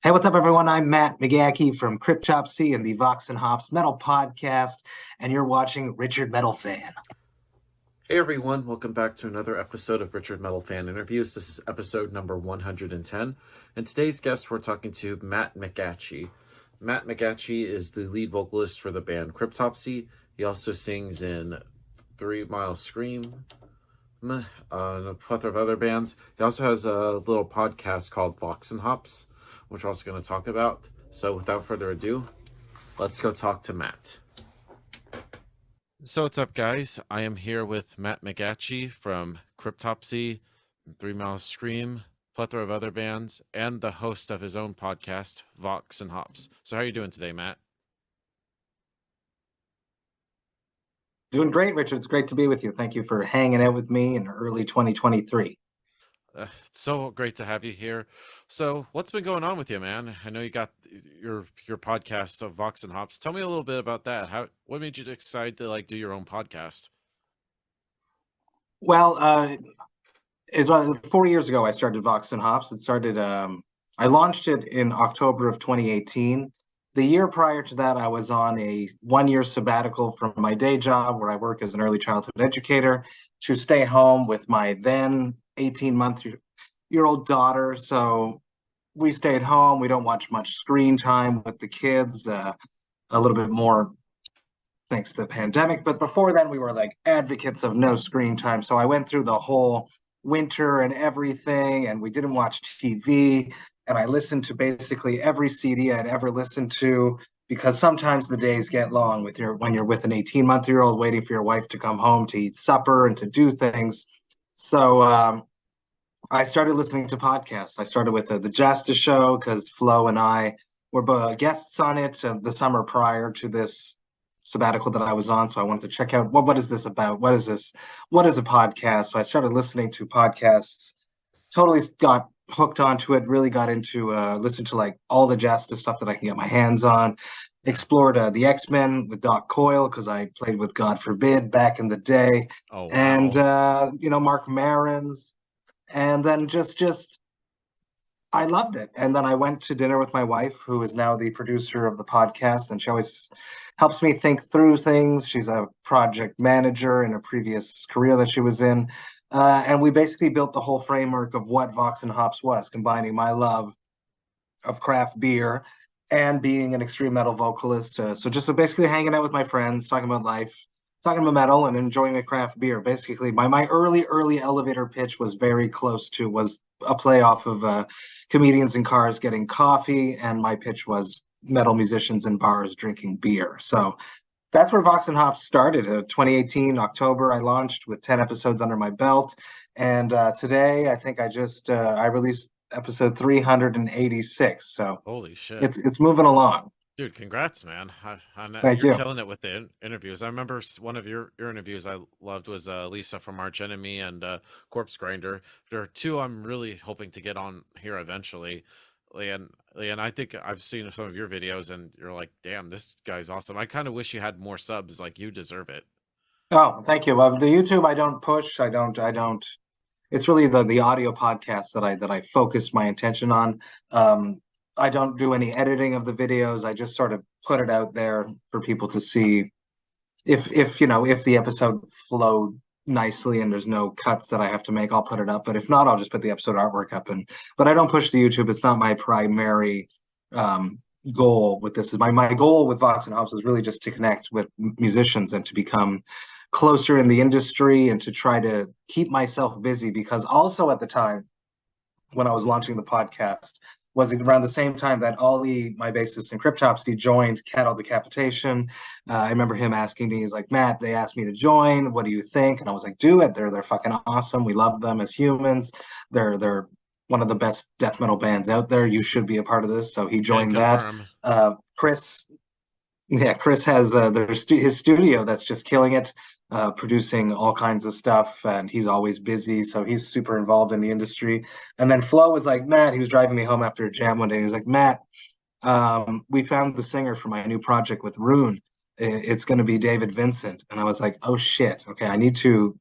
Hey, what's up, everyone? I'm Matt McGachy from Cryptopsy and the Vox and Hops Metal Podcast, and you're watching Richard Metal Fan. Hey everyone, welcome back to another episode of Richard Metal Fan Interviews. This is episode number 110, and today's guest we're talking to Matt McGachy. Matt McGachy is the lead vocalist for the band Cryptopsy. He also sings in 3 Mile Scream, and a plethora of other bands. He also has a little podcast called Vox and Hops, which we're also going to talk about. So without further ado, let's go talk to Matt. So what's up, guys? I am here with Matt McGachy from Cryptopsy, 3 Mile Scream, plethora of other bands, and the host of his own podcast, Vox and Hops. So how are you doing today, Matt? Doing great, Richard. It's great to be with you. Thank you for hanging out with me in early 2023. It's so great to have you here. So what's been going on with you, man? I know you got your podcast of Vox and Hops. Tell me a little bit about that. What made you decide to do your own podcast? Well, it's 4 years ago I started Vox and Hops. I launched it in October of 2018. The year prior to that, I was on a 1-year sabbatical from my day job where I work as an early childhood educator to stay home with my then 18-month-year-old daughter. So we stayed home. We don't watch much screen time with the kids, a little bit more thanks to the pandemic. But before then, we were like advocates of no screen time. So I went through the whole winter and everything, and we didn't watch TV. And I listened to basically every CD I'd ever listened to, because sometimes the days get long when you're with an 18-month-year-old waiting for your wife to come home to eat supper and to do things. So I started listening to podcasts. I started with the Justice Show because Flo and I were guests on it the summer prior to this sabbatical that I was on. So I wanted to check out what is this about? What is this? What is a podcast? So I started listening to podcasts, totally got hooked onto it, really got into listen to like all the Justice stuff that I can get my hands on. Explored the X-Men with Doc Coyle because I played with God Forbid back in the day. Oh, wow. And Mark Maron's. And then just I loved it. And then I went to dinner with my wife, who is now the producer of the podcast, and she always helps me think through things. She's a project manager in a previous career that she was in. And we basically built the whole framework of what Vox and Hops was, combining my love of craft beer and being an extreme metal vocalist. So just basically hanging out with my friends, talking about life, talking about metal, and enjoying a craft beer. Basically, my early elevator pitch was a play off of comedians in cars getting coffee, and my pitch was metal musicians in bars drinking beer. So that's where Vox and Hops started. 2018 October, I launched with 10 episodes under my belt, and today I think I released episode 386. So Holy shit. it's moving along. Dude, congrats, man. Thank You're you. killing it with the interviews. I remember one of your interviews I loved was Lisa from Arch Enemy and Corpse Grinder. There are two I'm really hoping to get on here eventually. And I think I've seen some of your videos and you're like, damn, this guy's awesome. I kind of wish you had more subs. Like, you deserve it. Oh, thank you. The YouTube I don't push. I don't. It's really the audio podcast that I focus my attention on. I don't do any editing of the videos. I just sort of put it out there for people to see if the episode flowed nicely and there's no cuts that I have to make, I'll put it up. But if not, I'll just put the episode artwork up. But I don't push the YouTube. It's not my primary goal with this. Is my goal with Vox and Hops is really just to connect with musicians and to become closer in the industry and to try to keep myself busy, because also at the time when I was launching the podcast was around the same time that Ollie, my bassist in Cryptopsy, joined Cattle Decapitation. I remember him asking me, he's like, Matt, they asked me to join. What do you think? And I was like, do it. They're fucking awesome. We love them as humans. They're one of the best death metal bands out there. You should be a part of this. So he joined that. Chris has his studio that's just killing it, producing all kinds of stuff, and he's always busy, so he's super involved in the industry. And then Flo was like, Matt, he was driving me home after a jam one day, he was like, Matt, we found the singer for my new project with Rune. It's going to be David Vincent. And I was like, oh shit, okay, I need to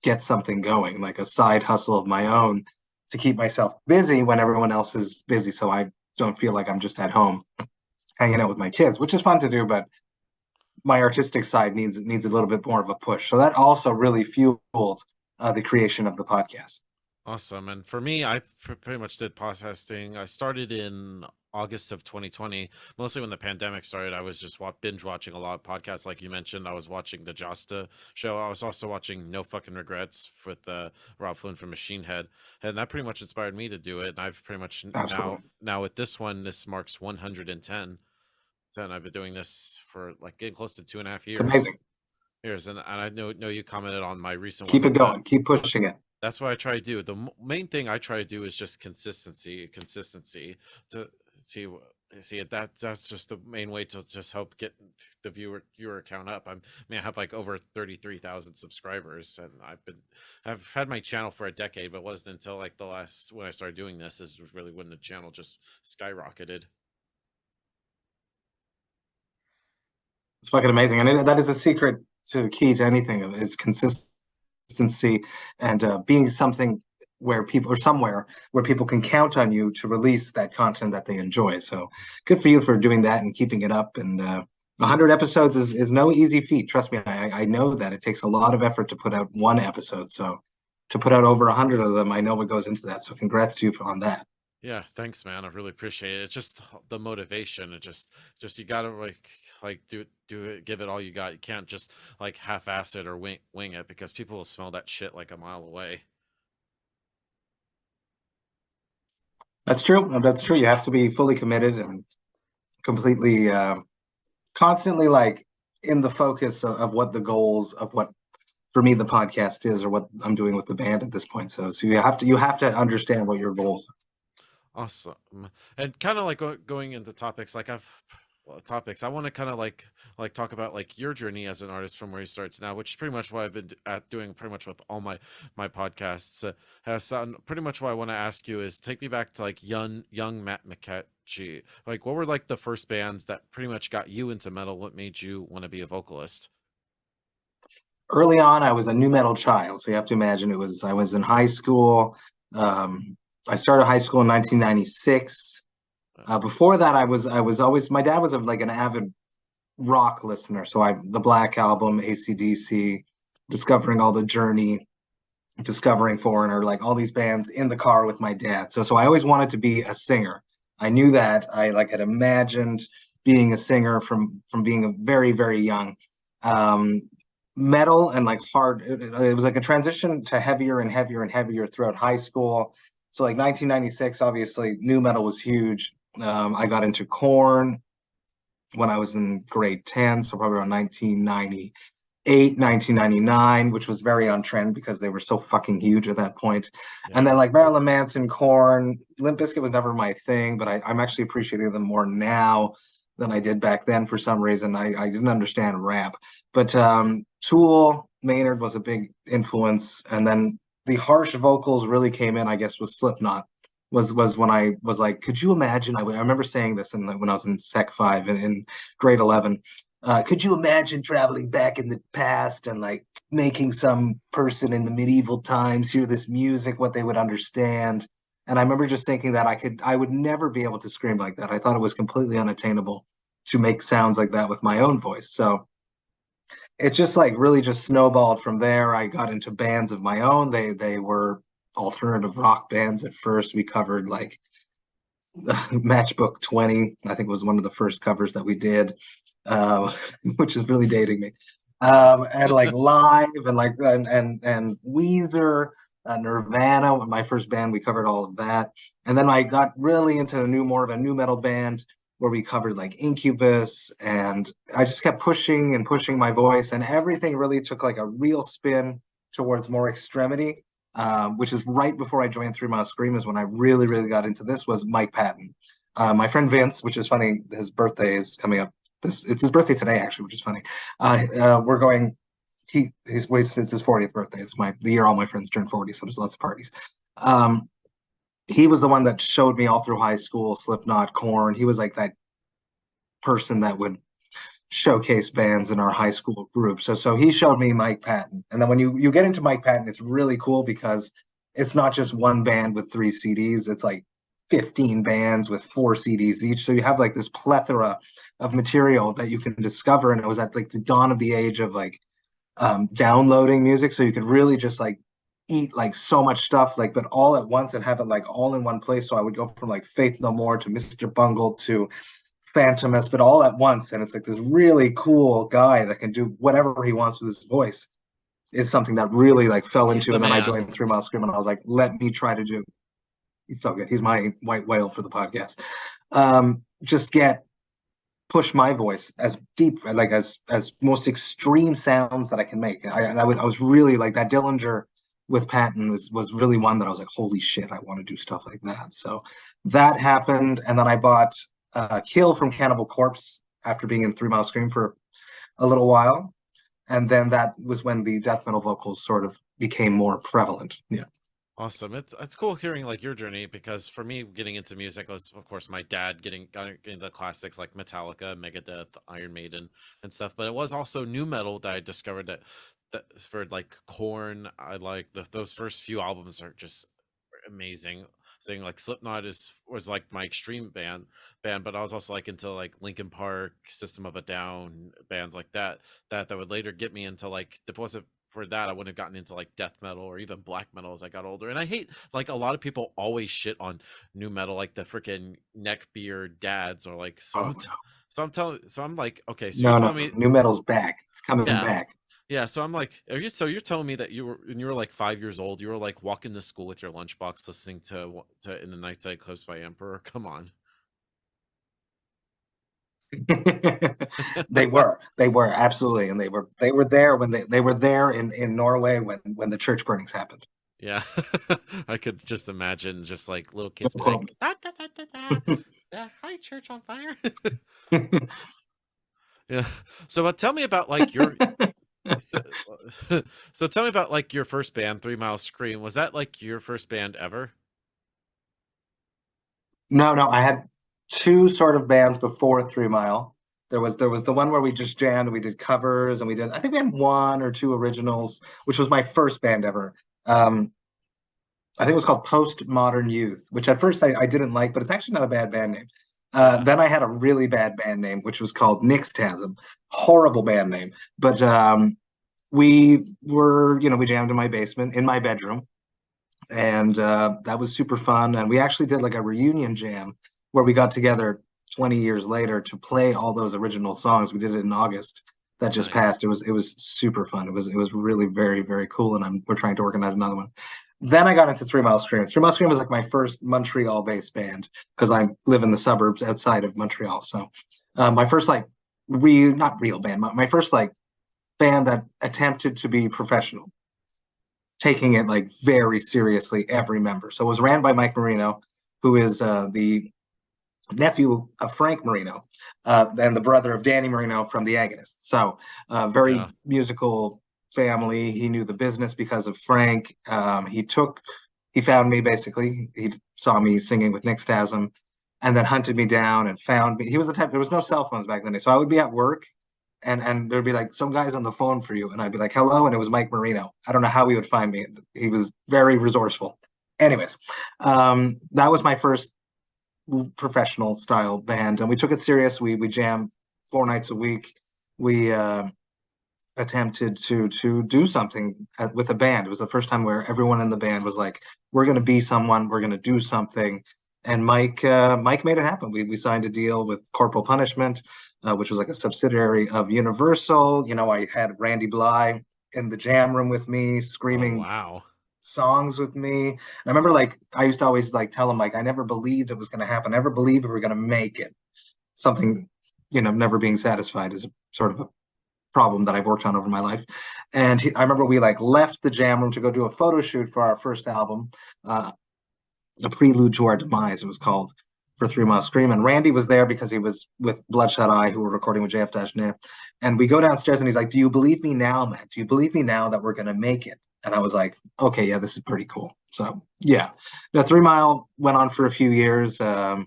get something going, like a side hustle of my own to keep myself busy when everyone else is busy. So I don't feel like I'm just at home hanging out with my kids, which is fun to do, but my artistic side needs a little bit more of a push. So that also really fueled the creation of the podcast. Awesome. And for me, I pretty much did podcasting. I started in August of 2020, mostly when the pandemic started. I was just binge watching a lot of podcasts. Like you mentioned, I was watching the Josta show. I was also watching No Fucking Regrets with Rob Flynn from Machine Head. And that pretty much inspired me to do it. And I've pretty much now with this one, this marks 110. And I've been doing this for like getting close to 2.5 years. It's amazing. And I know you commented on my recent one. Keep it going. Keep pushing it. That's what I try to do. The main thing I try to do is just consistency to see it. That's just the main way to just help get the viewer count up. I have like over 33,000 subscribers, and I've had my channel for a decade, but it wasn't until like when I started doing this is really when the channel just skyrocketed. It's fucking amazing, and that is a secret to key to anything is consistency and being something where people or somewhere where people can count on you to release that content that they enjoy. So good for you for doing that and keeping it up. And 100 episodes is no easy feat. Trust me, I know that it takes a lot of effort to put out one episode. So to put out over 100 of them, I know what goes into that. So congrats to you on that. Yeah, thanks, man. I really appreciate it. It's just the motivation. It just you gotta like do it, give it all you got. You can't just like half-ass it or wing it, because people will smell that shit like a mile away. That's true. That's true. You have to be fully committed and completely, constantly like in the focus of what the goals of what, for me, the podcast is, or what I'm doing with the band at this point. So you have to understand what your goals are. Awesome. And kind of like going into topics, like I want to kind of like talk about like your journey as an artist from where you started to now, which is pretty much what I've been doing pretty much with all my podcasts. Pretty much what I want to ask you is take me back to like young Matt McGachy. Like, what were like the first bands that pretty much got you into metal? What made you want to be a vocalist? Early on, I was a nu metal child, so you have to imagine I was in high school. I started high school in 1996. Before that, I was always, my dad was like an avid rock listener. So the Black Album, AC/DC, discovering all the Journey, discovering Foreigner, like all these bands in the car with my dad. So I always wanted to be a singer. I knew that. I like had imagined being a singer from being a very, very young. Metal and like hard, it was like a transition to heavier and heavier and heavier throughout high school. So like 1996, obviously, nu metal was huge. I got into Korn when I was in grade 10, so probably around 1998, 1999, which was very on trend because they were so fucking huge at that point. Yeah. And then like Marilyn Manson, Korn, Limp Bizkit was never my thing, but I'm actually appreciating them more now than I did back then for some reason. I didn't understand rap. But Tool, Maynard was a big influence. And then the harsh vocals really came in, I guess, with Slipknot. Was when I was like, could you imagine? I remember saying this when I was in Sec 5 in grade 11. Could you imagine traveling back in the past and like making some person in the medieval times hear this music, what they would understand? And I remember just thinking that I would never be able to scream like that. I thought it was completely unattainable to make sounds like that with my own voice. So it just like really just snowballed from there. I got into bands of my own. They were alternative rock bands at first. We covered like Matchbook 20, I think was one of the first covers that we did, which is really dating me. And like Live and like and Weezer, Nirvana, my first band, we covered all of that. And then I got really into more of a nu metal band where we covered like Incubus, and I just kept pushing and pushing my voice, and everything really took like a real spin towards more extremity, which is right before I joined Three Mile Scream is when I really, really got into this, was Mike Patton. My friend Vince, which is funny, his birthday is coming up. It's his birthday today, actually, which is funny. We're going, it's his 40th birthday. It's the year all my friends turn 40, so there's lots of parties. He was the one that showed me all through high school, Slipknot, Korn. He was like that person that would showcase bands in our high school group. So he showed me Mike Patton. And then when you get into Mike Patton, it's really cool because it's not just one band with 3 CDs. It's like 15 bands with 4 CDs each. So you have like this plethora of material that you can discover. And it was at like the dawn of the age of like downloading music. So you could really just like eat like so much stuff, like, but all at once and have it like all in one place. So I would go from like Faith No More to Mr. Bungle to Phantomus, but all at once. And it's like this really cool guy that can do whatever he wants with his voice is something that really like fell He's into. the And then I man. joined 3 Mile Scream and I was like, let me try to do. He's so good. He's my white whale for the podcast. Just push my voice as deep, like as most extreme sounds that I can make. I was really like that Dillinger with Patton was really one that I was like, holy shit, I want to do stuff like that. So that happened, and then I bought Kill from Cannibal Corpse after being in 3 Mile Scream for a little while, and then that was when the death metal vocals sort of became more prevalent. Yeah. Awesome. It's cool hearing like your journey, because for me, getting into music was, of course, my dad getting the classics like Metallica, Megadeth, Iron Maiden, and stuff. But it was also new metal that I discovered that for like Korn, I like those first few albums are just amazing. Saying like Slipknot was like my extreme band, but I was also like into like Linkin Park, System of a Down, bands like that would later get me into like, if it wasn't for that, I wouldn't have gotten into like death metal or even black metal as I got older. And I hate, like, a lot of people always shit on new metal, like the freaking neckbeard dads, or like, Oh so I'm like, okay, so you're no, no, telling no, me, new metal's back. It's coming yeah, back. yeah, so I'm like, so you're telling me that when you were like 5 years old, you were like walking to school with your lunchbox listening to In the Night's Eclipse by Emperor? Come on. They were absolutely, and they were there when they were there in Norway when the church burnings happened. Yeah. I could just imagine just like little kids Don't be quote like, "Da, da, da, da, da. Hi, church on fire." me. Yeah. So tell me about like your so, so tell me about like your first band, 3 Mile Scream. Was that like your first band ever? No, no, I had two sort of bands before 3 Mile. There was the one where we just jammed, we did covers, and we did, I think we had one or two originals, which was my first band ever. Um, I think it was called Postmodern Youth, which at first I didn't like, but it's actually not a bad band name. Yeah. Then I had a really bad band name, which was called Nixtasm. Horrible band name. But we jammed in my basement, in my bedroom, and that was super fun. And we actually did like a reunion jam where we got together 20 years later to play all those original songs. We did it in August that just Nice. passed. It was super fun. It was really very very cool, and we're trying to organize another one. Then I got into 3 Mile Scream. 3 Mile Scream was like my first Montreal-based band because I live in the suburbs outside of Montreal. So my first like not real band, my first like band that attempted to be professional, taking it like very seriously, every member. So it was ran by Mike Marino, who is the nephew of Frank Marino, and the brother of Danny Marino from the Agonists. So very Yeah. musical family. He knew the business because of Frank. He found me basically. He saw me singing with Nick Stasm, and then hunted me down and found me. He was the type. There was no cell phones back then, so I would be at work and there'd be like some guys on the phone for you, and I'd be like, "Hello," and it was Mike Marino. I don't know how he would find me. He was very resourceful. Anyways, that was my first professional style band, and we took it serious. We jammed 4 nights a week. We attempted to do something with a band. It was the first time where everyone in the band was like, "We're going to be someone. We're going to do something." And Mike made it happen. We signed a deal with Corporal Punishment, which was like a subsidiary of Universal. I had Randy Bly in the jam room with me, Oh, screaming wow. songs with me. And I remember like I used to always like tell him like I never believed it was going to happen. I never believed we were going to make it. Something, never being satisfied is a sort of a problem that I've worked on over my life. And I remember we like left the jam room to go do a photo shoot for our first album, a prelude to our demise. It was called, for 3 Mile Scream. And Randy was there because he was with Bloodshot Eye, who were recording with JF Dashnet. And we go downstairs and he's like, "Do you believe me now, Matt? Do you believe me now that we're going to make it?" And I was like, "Okay, yeah, this is pretty cool." So yeah, the 3 Mile went on for a few years, and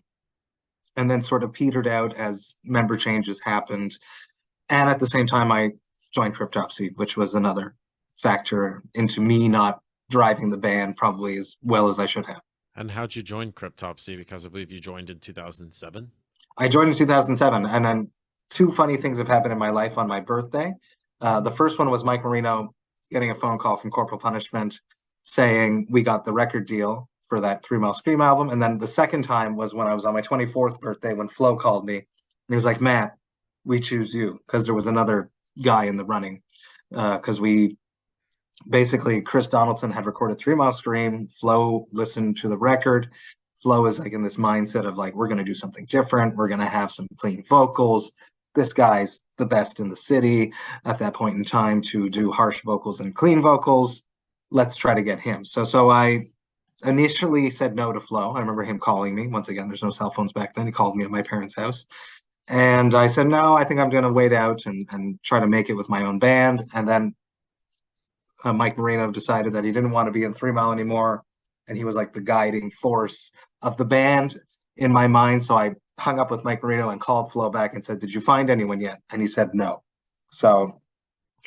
then sort of petered out as member changes happened. And at the same time, I joined Cryptopsy, which was another factor into me not driving the band probably as well as I should have. And how'd you join Cryptopsy? Because I believe you joined in 2007. I joined in 2007, and then two funny things have happened in my life on my birthday. The first one was Mike Marino getting a phone call from Corporal Punishment saying we got the record deal for that 3 Mile Scream album. And then the second time was when I was on my 24th birthday when Flo called me. And he was like, Matt, we choose you, because there was another guy in the running. Because we basically, Chris Donaldson had recorded 3 Mile Scream. Flo listened to the record. Flo is like in this mindset of like, we're going to do something different. We're going to have some clean vocals. This guy's the best in the city at that point in time to do harsh vocals and clean vocals. Let's try to get him. So I initially said no to Flo. I remember him calling me. Once again, there's no cell phones back then. He called me at my parents' house. And I said, no, I think I'm going to wait out and try to make it with my own band. And then Mike Marino decided that he didn't want to be in 3 Mile anymore. And he was like the guiding force of the band in my mind. So I hung up with Mike Marino and called Flo back and said, did you find anyone yet? And he said no. So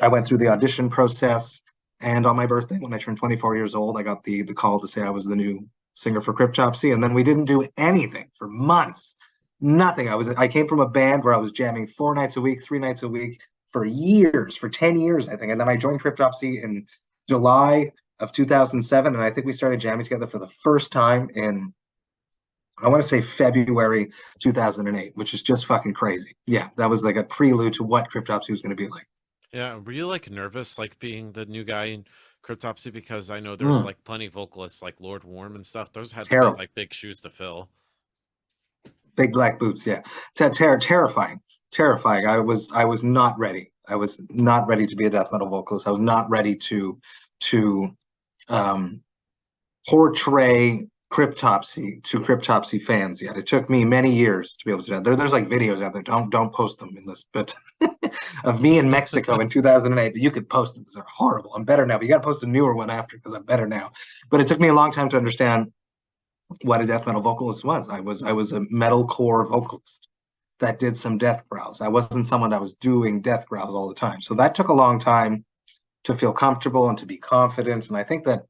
I went through the audition process. And on my birthday, when I turned 24 years old, I got the call to say I was the new singer for Cryptopsy. And then we didn't do anything for months. Nothing. I came from a band where I was jamming 4 nights a week, 3 nights a week for years, for 10 years, I think. And then I joined Cryptopsy in July of 2007. And I think we started jamming together for the first time in, I want to say February 2008, which is just fucking crazy. Yeah, that was like a prelude to what Cryptopsy was going to be like. Yeah, were you like nervous, like being the new guy in Cryptopsy? Because I know there's like plenty of vocalists like Lord Worm and stuff. Those had to be like big shoes to fill. Big black boots, yeah. Terrifying. I was not ready. I was not ready to be a death metal vocalist. I was not ready to portray Cryptopsy to Cryptopsy fans yet. It took me many years to be able to do that. There's like videos out there. Don't post them in this, but of me in Mexico in 2008. But you could post them because they're horrible. I'm better now, but you got to post a newer one after because I'm better now. But it took me a long time to understand what a death metal vocalist was. I was a metalcore vocalist that did some death growls. I wasn't someone that was doing death growls all the time. So that took a long time to feel comfortable and to be confident. And I think that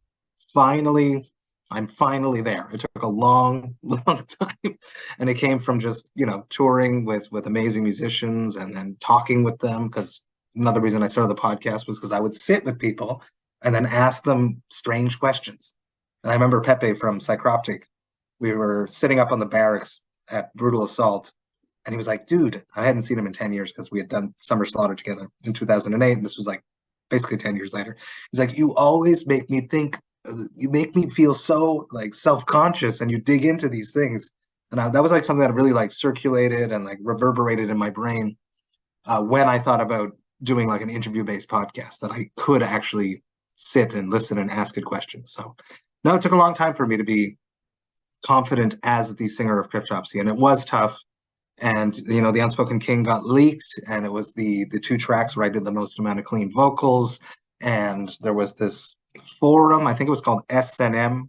I'm finally there. It took a long, long time. And it came from just, touring with amazing musicians and talking with them. Because another reason I started the podcast was because I would sit with people and then ask them strange questions. And I remember Pepe from Psychroptic, we were sitting up on the barracks at Brutal Assault, and he was like, dude, I hadn't seen him in 10 years because we had done Summer Slaughter together in 2008, and this was like basically 10 years later. He's like, you always make me think, you make me feel so like self-conscious, and you dig into these things. And that was like something that really like circulated and like reverberated in my brain when I thought about doing like an interview-based podcast that I could actually sit and listen and ask good questions. So no, it took a long time for me to be confident as the singer of Cryptopsy, and it was tough. And the Unspoken King got leaked, and it was the 2 tracks where I did the most amount of clean vocals. And there was this forum, I think it was called SNM,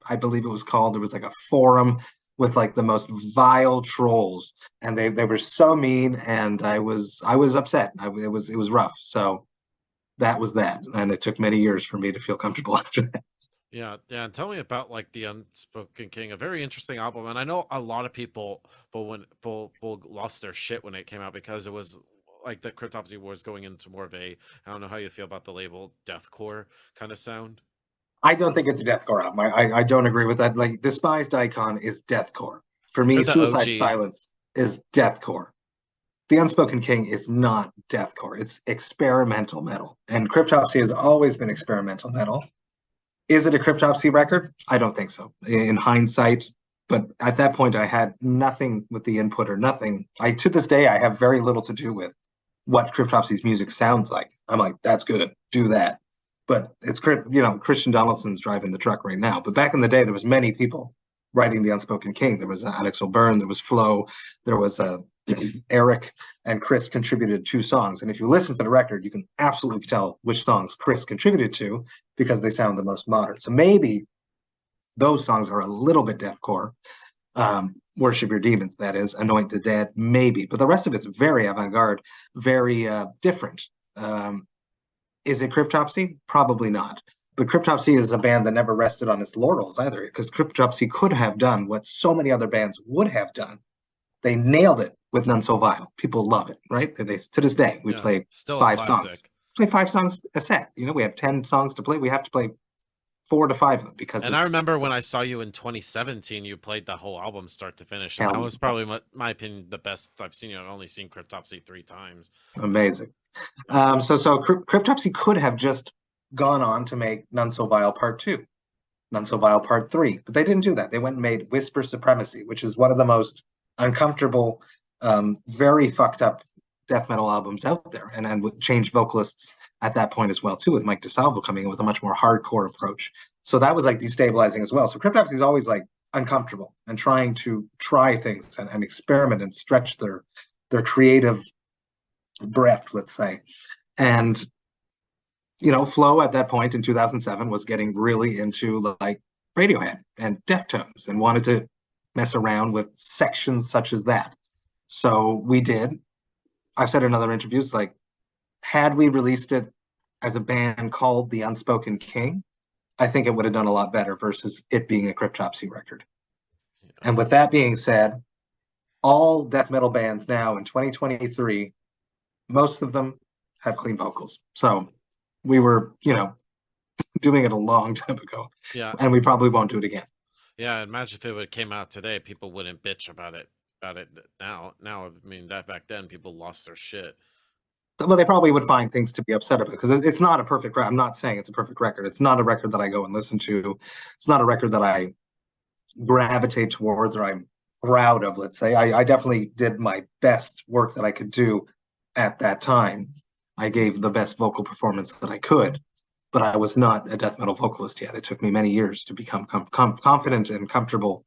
I believe it was called. There was like a forum with like the most vile trolls, and they were so mean, and I was upset. It was rough. So that was that, and it took many years for me to feel comfortable after that. Yeah, and tell me about like the Unspoken King, a very interesting album. And I know a lot of people lost their shit when it came out because it was like the Cryptopsy was going into more of a, I don't know how you feel about the label deathcore kind of sound. I don't think it's a deathcore album. I don't agree with that. Like, Despised Icon is deathcore. For me, Suicide OGs. Silence is deathcore. The Unspoken King is not deathcore. It's experimental metal. And Cryptopsy has always been experimental metal. Is it a Cryptopsy record? I don't think so, in hindsight. But at that point, I had nothing with the input or nothing. To this day, I have very little to do with what Cryptopsy's music sounds like. I'm like, that's good, do that. But it's, Christian Donaldson's driving the truck right now. But back in the day, there was many people writing the Unspoken King. There was Alex O'Byrne, there was Flo, there was Eric, and Chris contributed 2 songs. And if you listen to the record, you can absolutely tell which songs Chris contributed to because they sound the most modern. So maybe those songs are a little bit deathcore. Worship Your Demons, that is, Anoint the Dead, maybe. But the rest of it's very avant-garde, very different. Is it Cryptopsy? Probably not. But Cryptopsy is a band that never rested on its laurels either, because Cryptopsy could have done what so many other bands would have done. They nailed it with None So Vile. People love it, right? They to this day we Yeah, play still a 5 songs. classic. Play 5 songs a set. You know, we have 10 songs to play. We have to play 4 to 5 of them because And I it's remember when I saw you in 2017, you played the whole album start to finish, and that was talent. probably my opinion the best I've seen you. I've only seen Cryptopsy 3 times. Amazing. So Cryptopsy could have just gone on to make None So Vile Part 2, None So Vile Part 3, but they didn't do that. They went and made Whisper Supremacy, which is one of the most uncomfortable, very fucked up death metal albums out there, and with changed vocalists at that point as well too, with Mike DeSalvo coming in with a much more hardcore approach. So that was like destabilizing as well. So Cryptopsy is always like uncomfortable and trying to try things and experiment and stretch their creative breadth, let's say. And Flo at that point in 2007 was getting really into like Radiohead and Deftones and wanted to mess around with sections such as that. So we did. I've said in other interviews, like, had we released it as a band called the Unspoken King, I think it would have done a lot better versus it being a Cryptopsy record. And with that being said, all death metal bands now in 2023, most of them have clean vocals. So we were, doing it a long time ago. Yeah. And we probably won't do it again. Yeah, imagine if it would came out today, people wouldn't bitch about it now. Now, I mean, that back then people lost their shit. Well, they probably would find things to be upset about because it's not a perfect record. I'm not saying it's a perfect record. It's not a record that I go and listen to. It's not a record that I gravitate towards or I'm proud of, let's say. I definitely did my best work that I could do at that time. I gave the best vocal performance that I could, but I was not a death metal vocalist yet. It took me many years to become confident and comfortable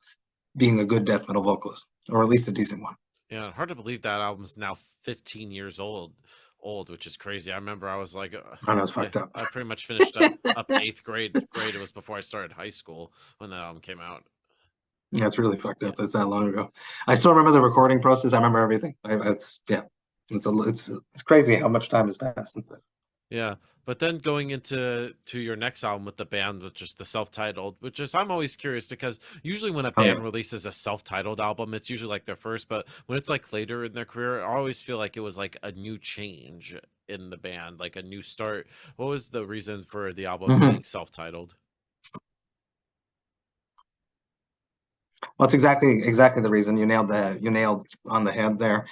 being a good death metal vocalist, or at least a decent one. Yeah, hard to believe that album's now 15 years old, which is crazy. I remember I was like, I know it's fucked up. I pretty much finished up 8th grade. It was before I started high school when that album came out. Yeah, it's really fucked up. It's that long ago. I still remember the recording process. I remember everything. It's crazy how much time has passed since then. Yeah, but then going into your next album with the band, which is the Selftitled, which is I'm always curious because usually when a band releases a self-titled album, it's usually like their first, but when it's like later in their career, I always feel like it was like a new change in the band, like a new start. What was the reason for the album being self-titled? Well, it's exactly the reason. You nailed on the head there.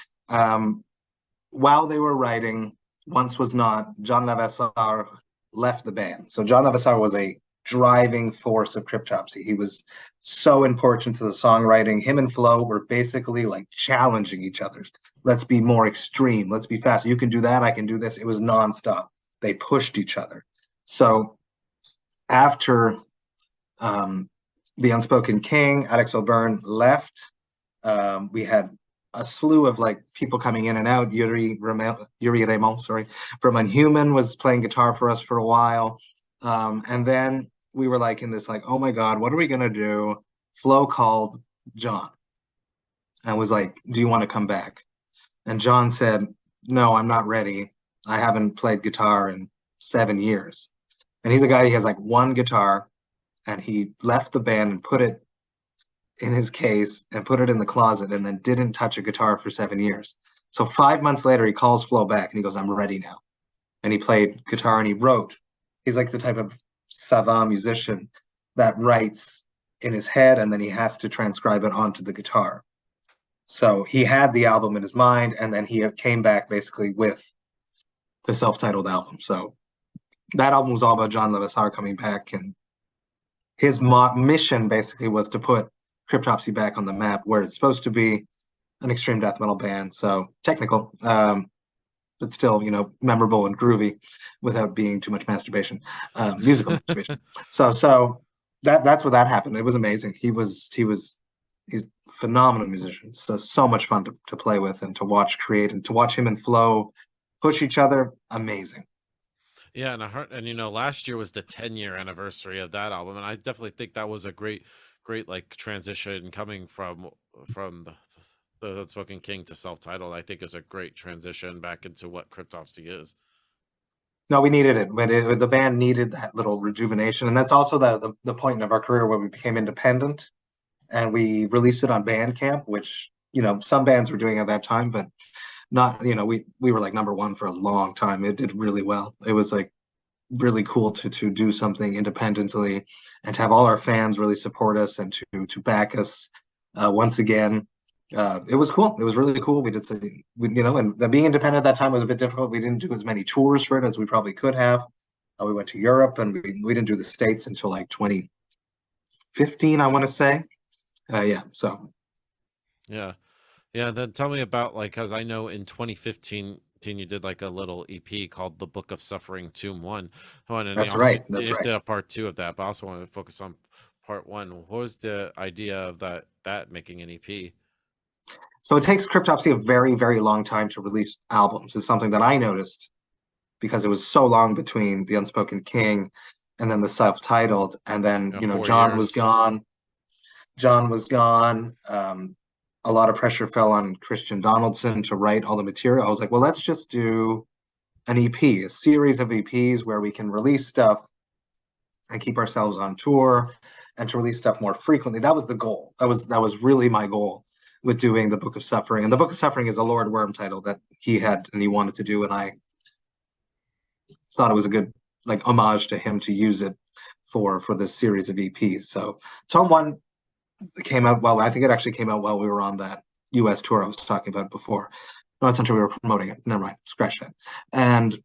While they were writing Once Was Not, John Levasseur left the band. So John Levasseur was a driving force of Cryptopsy. He was so important to the songwriting. Him and Flo were basically like challenging each other. Let's be more extreme. Let's be fast. You can do that. I can do this. It was nonstop. They pushed each other. So after the Unspoken King, Alex O'Byrne left, we had a slew of like people coming in and out. Yuri Raymond, sorry, from Unhuman was playing guitar for us for a while. And then we were like in this like, oh my God, what are we gonna do? Flo called John and was like, do you want to come back? And John said, no, I'm not ready. I haven't played guitar in 7 years. And he's a guy, he has like one guitar, and he left the band and put it in his case and put it in the closet and then didn't touch a guitar for 7 years. So 5 months later, he calls Flo back and he goes, I'm ready now. And he played guitar and he wrote. He's like the type of savant musician that writes in his head and then he has to transcribe it onto the guitar. So he had the album in his mind and then he came back basically with the self-titled album. So that album was all about John Levasseur coming back, and his mission basically was to put Cryptopsy back on the map where it's supposed to be, an extreme death metal band. So technical, but still, memorable and groovy without being too much masturbation, musical masturbation. So that's what that happened. It was amazing. He's a phenomenal musician. So much fun to play with and to watch create and to watch him and Flo push each other. Amazing. Yeah, and last year was the 10-year anniversary of that album, and I definitely think that was a great like transition coming from the Unspoken King to self-titled. I think is a great transition back into what Cryptopsy is. No, we needed it. The band needed that little rejuvenation, and that's also the point of our career where we became independent, and we released it on Bandcamp, which some bands were doing at that time, but not. We were like number one for a long time. It did really well. It was like really cool to do something independently, and to have all our fans really support us and to back us once again. It was cool. It was really cool. We did and being independent at that time was a bit difficult. We didn't do as many tours for it as we probably could have. We went to Europe, and we didn't do the States until like 2015, I want to say. Yeah. So Yeah. Yeah, then tell me about, like, because I know in 2015 you did like a little EP called The Book of Suffering Tomb 1. Oh, and then you that's also right. That's just right. did a part 2 of that, but I also wanted to focus on part 1. What was the idea of that making an EP? So it takes Cryptopsy a very, very long time to release albums. It's something that I noticed because it was so long between the Unspoken King and then the Selftitled, and then 4 years. John was gone. A lot of pressure fell on Christian Donaldson to write all the material. I was like, well, let's just do an EP, a series of EPs where we can release stuff and keep ourselves on tour, and to release stuff more frequently. That was the goal. That was really my goal with doing the Book of Suffering. And the Book of Suffering is a Lord Worm title that he had and he wanted to do, and I thought it was a good like homage to him to use it for this series of EPs. So Tome One came out well. I think it actually came out while we were on that US tour I was talking about before. No, essentially we were promoting it. Never mind, scratch that. And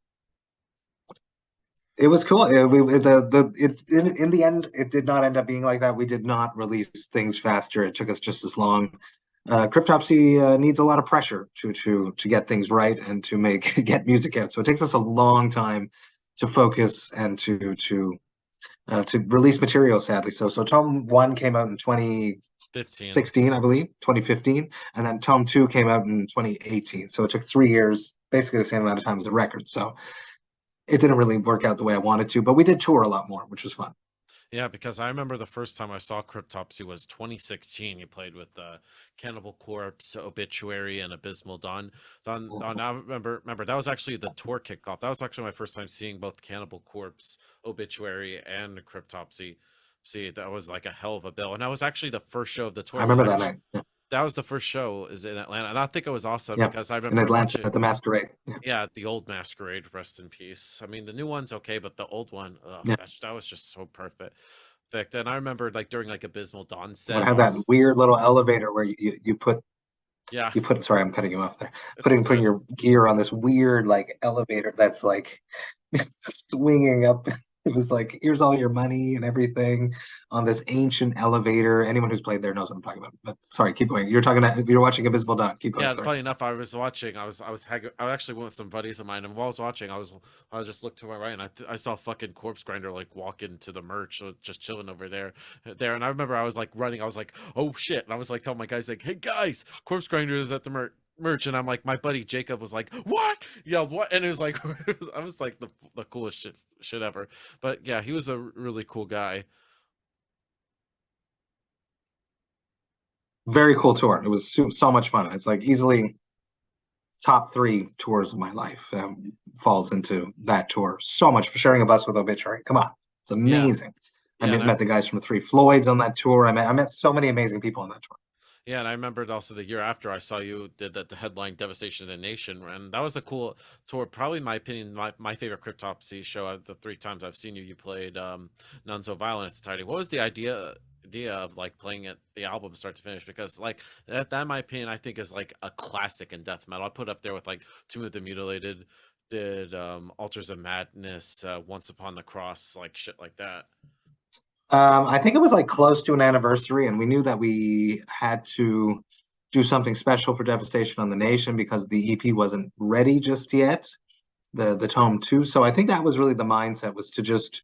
it was cool. In the end, it did not end up being like that. We did not release things faster. It took us just as long. Cryptopsy needs a lot of pressure to get things right and to get music out. So it takes us a long time to focus and to release material. Sadly, so Tome One came out in 15. 2016, I believe, 2015, and then Tome Two came out in 2018. So it took 3 years, basically the same amount of time as the record. So it didn't really work out the way I wanted to, but we did tour a lot more, which was fun. Yeah, because I remember the first time I saw Cryptopsy was 2016. You played with Cannibal Corpse, Obituary, and Abysmal Dawn. I remember that was actually the tour kickoff. That was actually my first time seeing both Cannibal Corpse, Obituary, and Cryptopsy. See, that was like a hell of a bill, and that was actually the first show of the tour. I It was remember that actually night. Yeah, that was the first show is in Atlanta, and I think it was awesome yeah. because I In remember Atlanta watching. at the Masquerade. Yeah, Yeah, the old Masquerade, rest in peace. I mean, the new one's okay, but the old one, ugh, yeah. that was just so perfect. And I remember like during like Abysmal Dawn It set, had I that was weird little elevator where you put yeah, you put. Sorry, I'm cutting you off there. it's all Putting good. your gear on this weird like elevator that's like swinging up. It was like, here's all your money and everything on this ancient elevator. Anyone who's played there knows what I'm talking about. But sorry, keep going. You're watching Invisible Dawn. Keep going. Yeah, Sorry. funny enough, I was watching. I actually went with some buddies of mine, and while I was watching, I was just looked to my right, and I saw fucking Corpse Grinder like walk into the merch, just chilling over there. And I remember I was like running. I was like, oh shit! And I was like telling my guys like, hey guys, Corpse Grinder is at the merch, and I'm like, my buddy Jacob was like, what? Yelled what? And it was like, I was like the coolest shit ever. But yeah, he was a really cool guy. Very cool tour. It was so much fun. It's like easily top three tours of my life falls into that tour. So much for sharing a bus with Obituary. Come on, it's Yeah, amazing. I yeah, met the guys from the Three Floyds on that tour. I met so many amazing people on that tour. Yeah, and I remembered also the year after I saw you did that the headline Devastation in the Nation, and that was a cool tour. Probably in my opinion, my favorite Cryptopsy show. The 3 times I've seen you, you played None So Violent Society. What was the idea of like playing it the album start to finish? Because like that in my opinion I think is like a classic in death metal. I put up there with like Tomb of the Mutilated, did Altars of Madness, Once Upon the Cross, like shit like that. I think it was like close to an anniversary, and we knew that we had to do something special for Devastation on the Nation because the EP wasn't ready just yet, the Tome Two. So I think that was really the mindset, was to just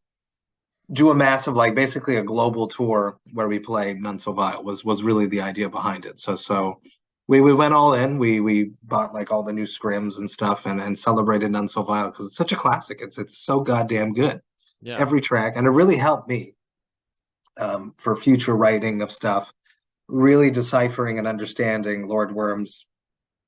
do a massive, like basically a global tour where we play None So Vile was really the idea behind it. So we went all in. We bought like all the new scrims and stuff, and celebrated None So Vile because it's such a classic. It's so goddamn good. Yeah. Every track, and it really helped me for future writing of stuff, really deciphering and understanding Lord Worm's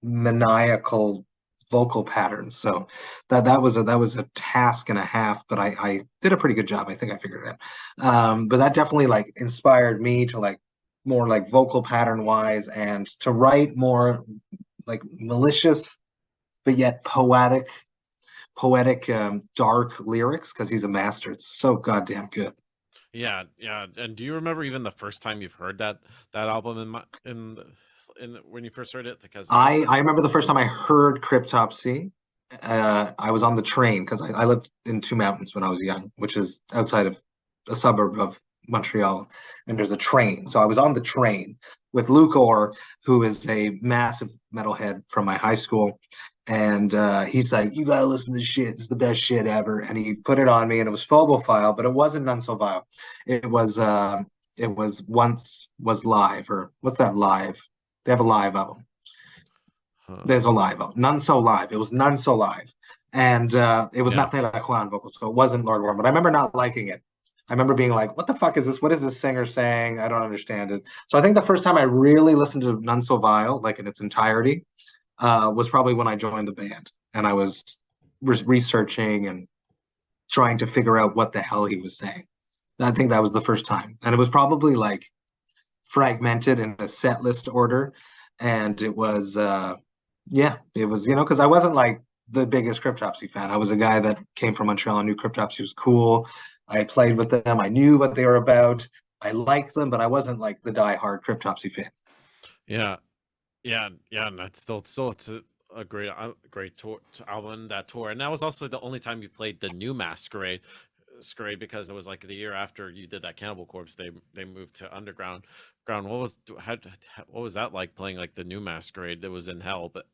maniacal vocal patterns. So that was a task and a half, but I did a pretty good job. I think I figured it out. But that definitely like inspired me to like more like vocal pattern wise and to write more like malicious but yet poetic dark lyrics because he's a master. It's so goddamn good. Yeah, yeah. And do you remember even the first time you've heard that album in when you first heard it? Because I remember the first time I heard Cryptopsy. I was on the train because I lived in Two Mountains when I was young, which is outside of a suburb of Montreal, and there's a train. So I was on the train with Luke Orr, who is a massive metalhead from my high school, and he's like, "You gotta listen to this shit. It's the best shit ever." And he put it on me, and it was Phobophile, but it wasn't None So Vile. It was Once Was Live, or what's that live? They have a live album. There's a live album. None So Live. It was None So Live. And it was yeah, Nothing Like Juan vocals, so it wasn't Lord Worm. But I remember not liking it. I remember being like, what the fuck is this? What is this singer saying? I don't understand it. So I think the first time I really listened to None So Vile, like in its entirety, was probably when I joined the band. And I was researching and trying to figure out what the hell he was saying. I think that was the first time. And it was probably like fragmented in a set list order. And it was yeah, it was, because I wasn't like the biggest Cryptopsy fan. I was a guy that came from Montreal and knew Cryptopsy was cool. I played with them. I knew what they were about. I liked them, but I wasn't like the die-hard Cryptopsy fan. yeah, yeah. And that's still it's a great tour album, that tour. And that was also the only time you played the new Masquerade, because it was like the year after you did that Cannibal Corpse, they moved to underground. What was that like, playing like the new Masquerade that was in hell? But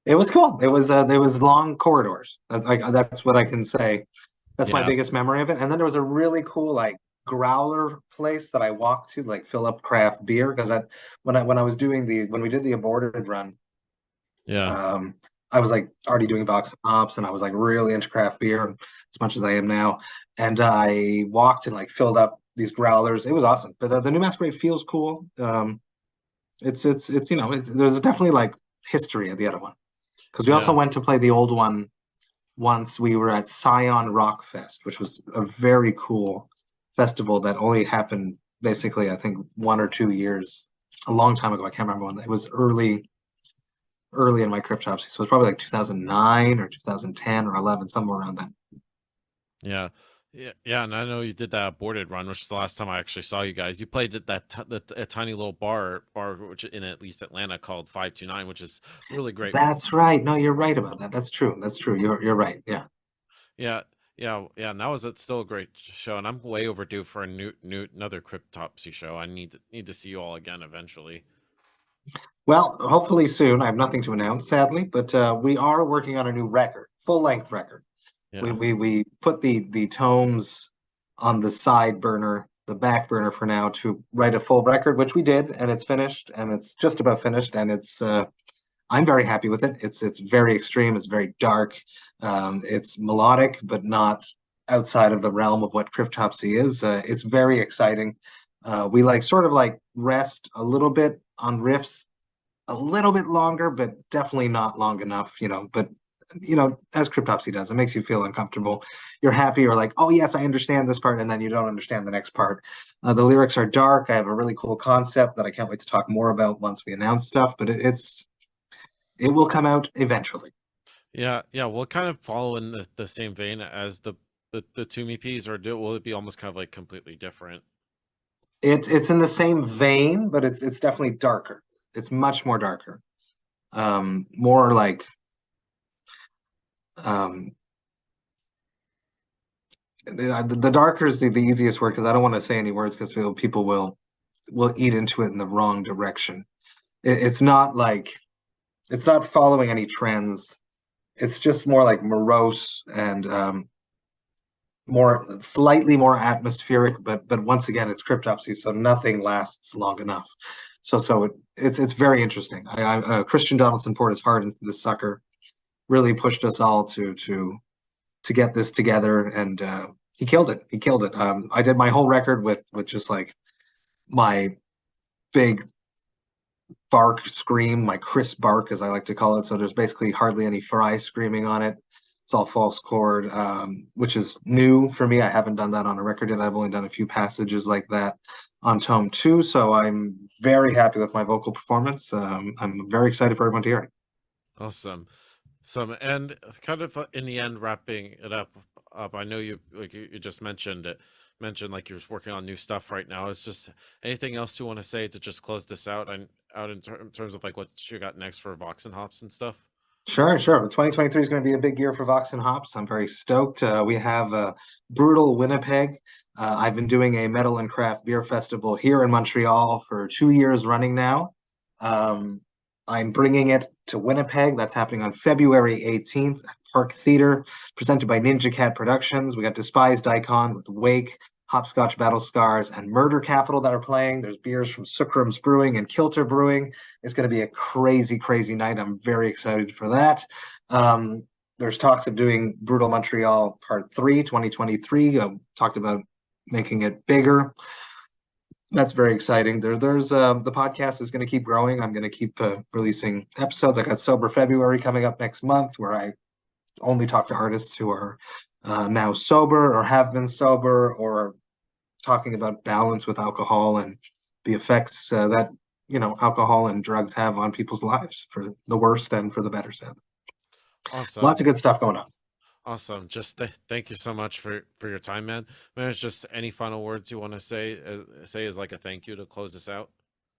It was cool. It was long corridors. That's what I can say. That's my yeah, biggest memory of it. And then there was a really cool like growler place that I walked to, like fill up craft beer, because when I was doing when we did the aborted run, yeah, um, I was like already doing Vox and Hops, and I was like really into craft beer as much as I am now. And I walked and like filled up these growlers. It was awesome. But the new Masquerade feels cool. There's definitely like history at the other one, because we also yeah. went to play the old one once. We were at Scion Rock Fest, which was a very cool festival that only happened basically, I think, 1 or 2 years, a long time ago. I can't remember when. It was early in my Cryptopsy, so it's probably like 2009 or 2010 or 11, somewhere around that. Yeah. Yeah, and I know you did that aborted run, which is the last time I actually saw you guys. You played at a tiny little bar, which in at least Atlanta, called 529, which is really great. That's right. No, you're right about that. That's true. That's true. You're right. Yeah. Yeah, yeah, and that was still a great show. And I'm way overdue for a new another Cryptopsy show. I need to see you all again eventually. Well, hopefully soon. I have nothing to announce, sadly, but we are working on a new record, full length record. We Yeah, we we put the tomes on the side burner, the back burner for now, to write a full record, which we did, and it's finished, and it's just about finished, and it's I'm very happy with it. It's very extreme, it's very dark, it's melodic, but not outside of the realm of what Cryptopsy is. It's very exciting. We like sort of like rest a little bit on riffs, a little bit longer, but definitely not long enough, but as Cryptopsy does, it makes you feel uncomfortable. You're happy, you're like, oh yes, I understand this part, and then you don't understand the next part. The lyrics are dark. I have a really cool concept that I can't wait to talk more about once we announce stuff, but it will come out eventually. yeah. We'll kind of follow in the same vein as the two EPs, or will it be almost kind of like completely different? It's in the same vein, but it's definitely darker. It's much more darker. More like um the darker is the easiest word, because I don't want to say any words, because people will eat into it in the wrong direction. It's not like, it's not following any trends. It's just more like morose and more, slightly more atmospheric. But once again, it's Cryptopsy, so nothing lasts long enough. It's very interesting. Christian Donaldson poured his heart into this sucker. Really pushed us all to get this together, and he killed it. He killed it. I did my whole record with just like my big bark scream, my crisp bark, as I like to call it. So there's basically hardly any fry screaming on it. It's all false chord, which is new for me. I haven't done that on a record yet. I've only done a few passages like that on Tome 2. So I'm very happy with my vocal performance. I'm very excited for everyone to hear it. Awesome. And kind of in the end, wrapping it up, I know you just mentioned like you're just working on new stuff right now. Is just anything else you want to say to just close this out and in terms of like what you got next for Vox and Hops and stuff? Sure. 2023 is going to be a big year for Vox and Hops. I'm very stoked. We have Brutal Winnipeg. I've been doing a metal and craft beer festival here in Montreal for 2 years running now. I'm bringing it to Winnipeg. That's happening on February 18th at Park Theater, presented by Ninja Cat Productions. We got Despised Icon with Wake, Hopscotch Battle Scars, and Murder Capital that are playing. There's beers from Sucrums Brewing and Kilter Brewing. It's going to be a crazy, crazy night. I'm very excited for that. There's talks of doing Brutal Montreal Part 3, 2023. Talked about making it bigger. That's very exciting. There's the podcast is going to keep growing. I'm going to keep releasing episodes. I got Sober February coming up next month, where I only talk to artists who are now sober or have been sober, or talking about balance with alcohol and the effects that alcohol and drugs have on people's lives, for the worst and for the better side. Awesome. Lots of good stuff going on. Awesome. Just thank you so much for your time, man. There's just any final words you want to say as like a thank you to close this out?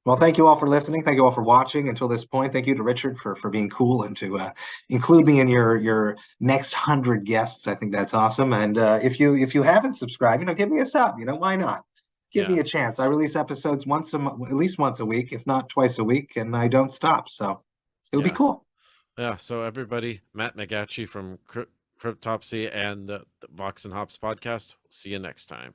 Well, thank you all for listening. Thank you all for watching until this point. Thank you to Richard for being cool and to include me in your next 100 guests. I think that's awesome. And if you haven't subscribed, give me a sub. Why not? Give me a chance. I release episodes at least once a week, if not twice a week, and I don't stop. So it would be cool. Yeah. So everybody, Matt McGachy from Cryptopsy and the Vox and Hops podcast. See you next time.